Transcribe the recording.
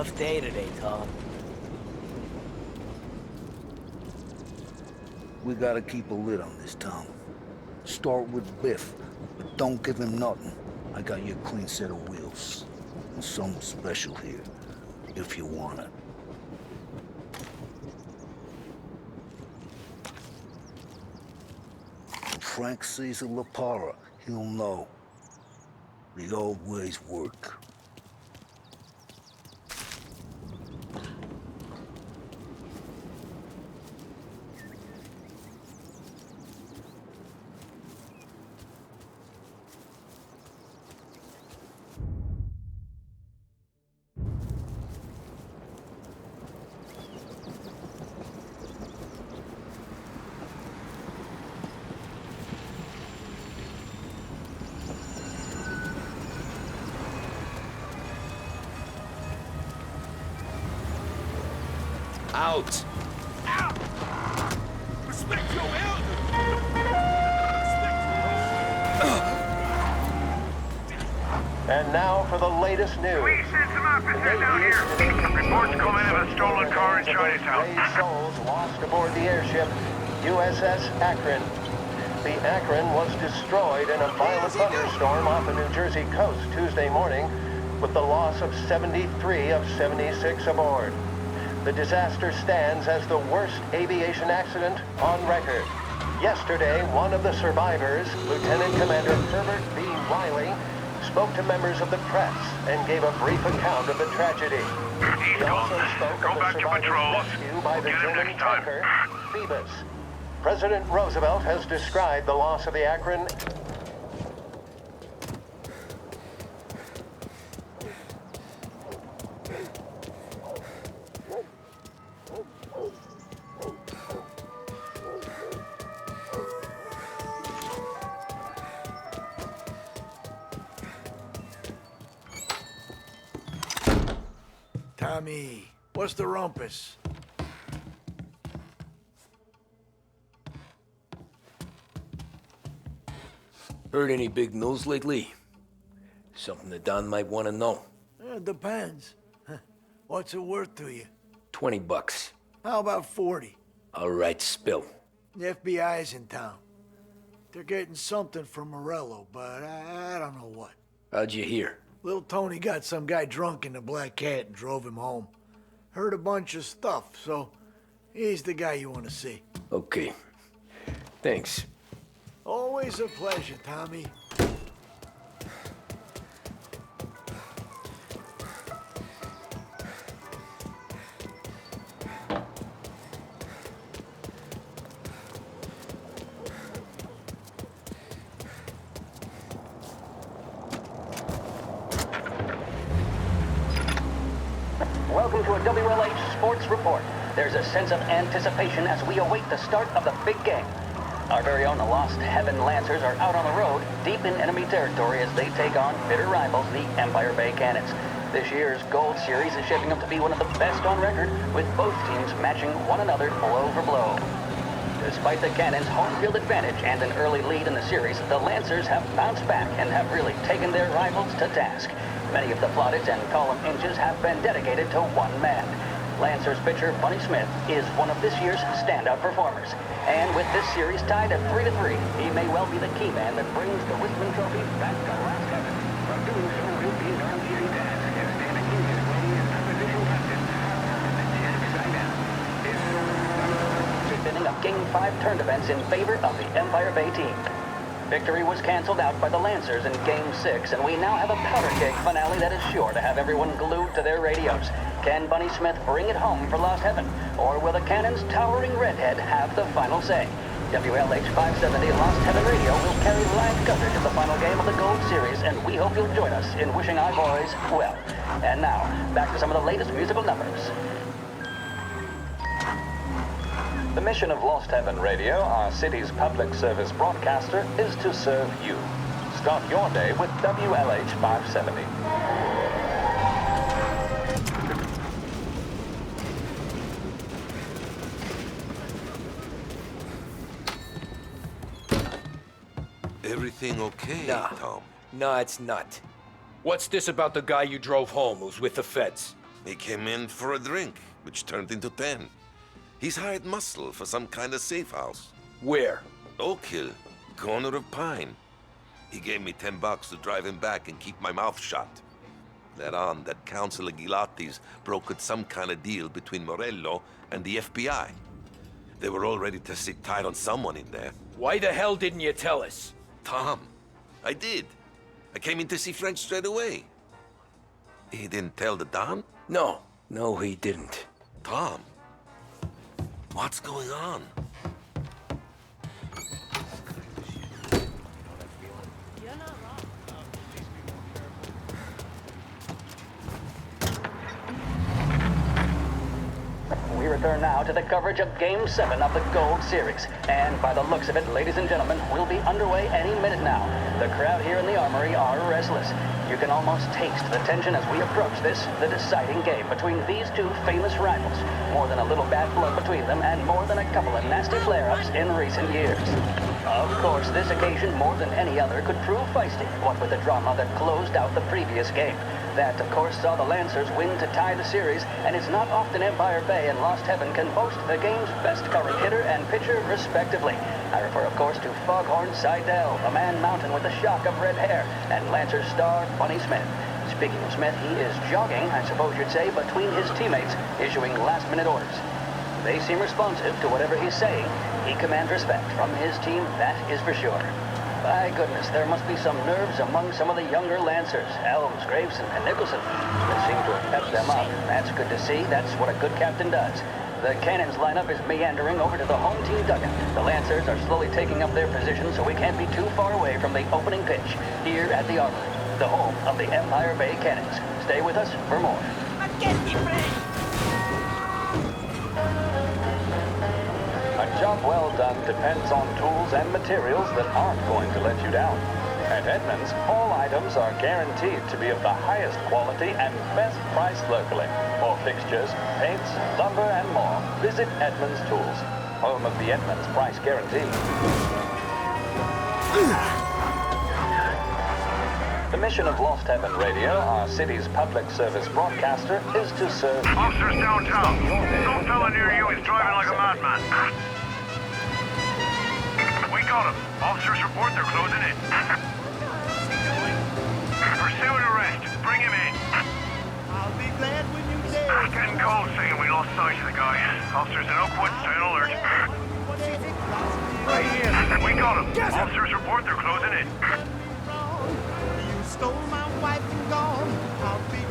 Tough day today, Tom. We gotta keep a lid on this town. Start with Biff, but don't give him nothing. I got you a clean set of wheels. And something special here, if you want it. When Frank sees a La Parra, he'll know. The old ways work. Out! Out! Respect your elder! And now for the latest news. Police sent some officers out here. Reports coming of a stolen car in Chinatown. Brave souls lost aboard the airship USS Akron. The Akron was destroyed in a violent thunderstorm off the New Jersey coast Tuesday morning, with the loss of 73 of 76 aboard. The disaster stands as the worst aviation accident on record. Yesterday, one of the survivors, Lieutenant Commander Herbert B. Riley, spoke to members of the press and gave a brief account of the tragedy. He also spoke Go of the back to survivor's patrols. rescue by the We'll get him German next time. tanker, Phoebus. President Roosevelt has described the loss of the Akron Tommy, what's the rumpus? Heard any big news lately? Something that Don might want to know. Depends. What's it worth to you? $20. How about 40? All right, spill. The FBI's in town. They're getting something from Morello, but I don't know what. How'd you hear? Little Tony got some guy drunk in the Black Cat and drove him home. Heard a bunch of stuff, so he's the guy you want to see. Okay. Thanks. Always a pleasure, Tommy. Welcome to a WLH Sports Report. There's a sense of anticipation as we await the start of the big game. Our very own Lost Heaven Lancers are out on the road, deep in enemy territory as they take on bitter rivals, the Empire Bay Cannons. This year's Gold Series is shaping up to be one of the best on record, with both teams matching one another blow for blow. Despite the Cannons' home field advantage and an early lead in the series, the Lancers have bounced back and have really taken their rivals to task. Many of the plaudits and column inches have been dedicated to one man. Lancers pitcher Bunny Smith is one of this year's standout performers. And with this series tied at 3-3, he may well be the key man that brings the Wiseman Trophy back to last heaven. But doing so will be an easy task, as David Hughes will be his opposition captain. The Jets side out. Fifth inning of Game 5 turned events in favor of the Empire Bay team. Victory was canceled out by the Lancers in Game 6, and we now have a powder keg finale that is sure to have everyone glued to their radios. Can Bunny Smith bring it home for Lost Heaven, or will the Cannon's towering redhead have the final say? WLH 570 Lost Heaven Radio will carry live coverage of the final game of the Gold Series, and we hope you'll join us in wishing our boys well. And now, back to some of the latest musical numbers. The mission of Lost Heaven Radio, our city's public service broadcaster, is to serve you. Start your day with WLH 570. Everything okay, Nah. Tom? No, it's not. What's this about the guy you drove home who's with the feds? He came in for a drink, which turned into 10. He's hired muscle for some kind of safe house. Where? Oak Hill, corner of Pine. He gave me $10 to drive him back and keep my mouth shut. Let on that Councilor Gilatti's brokered some kind of deal between Morello and the FBI. They were all ready to sit tight on someone in there. Why the hell didn't you tell us? Tom, I did. I came in to see Frank straight away. He didn't tell the Don? No, he didn't. Tom, what's going on? We return now to the coverage of Game 7 of the Gold Series. And by the looks of it, ladies and gentlemen, we'll be underway any minute now. The crowd here in the Armory are restless. You can almost taste the tension as we approach this, the deciding game between these two famous rivals. More than a little bad blood between them, and more than a couple of nasty flare-ups in recent years. Of course, this occasion, more than any other, could prove feisty, what with the drama that closed out the previous game. That, of course, saw the Lancers win to tie the series, and it's not often Empire Bay and Lost Heaven can boast the game's best current hitter and pitcher, respectively. I refer, of course, to Foghorn Seidel, a man mountain with a shock of red hair, and Lancers star Bunny Smith. Speaking of Smith, he is jogging, I suppose you'd say, between his teammates, issuing last-minute orders. They seem responsive to whatever he's saying. He commands respect from his team, that is for sure. By goodness, there must be some nerves among some of the younger Lancers, Elms, Graveson, and Nicholson. They seem to have pepped them up. That's good to see. That's what a good captain does. The Cannons lineup is meandering over to the home team dugout. The Lancers are slowly taking up their position, so we can't be too far away from the opening pitch here at the Armory, the home of the Empire Bay Cannons. Stay with us for more. A job well done depends on tools and materials that aren't going to let you down. At Edmunds, all items are guaranteed to be of the highest quality and best price locally. For fixtures, paints, lumber, and more, visit Edmunds Tools, home of the Edmunds price guarantee. The mission of Lost Heaven Radio, our city's public service broadcaster, is to serve... Officers downtown. Some fella near you is driving like a madman. We got him. Officers report they're closing in. Pursue and arrest. Bring him in. I'll be glad when you say. Getting cold seeing we lost sight of the guy. Officers in Oakwood, stay on alert. Right here. We got him. Officers report they're closing in. You stole my wife and gone. I'll be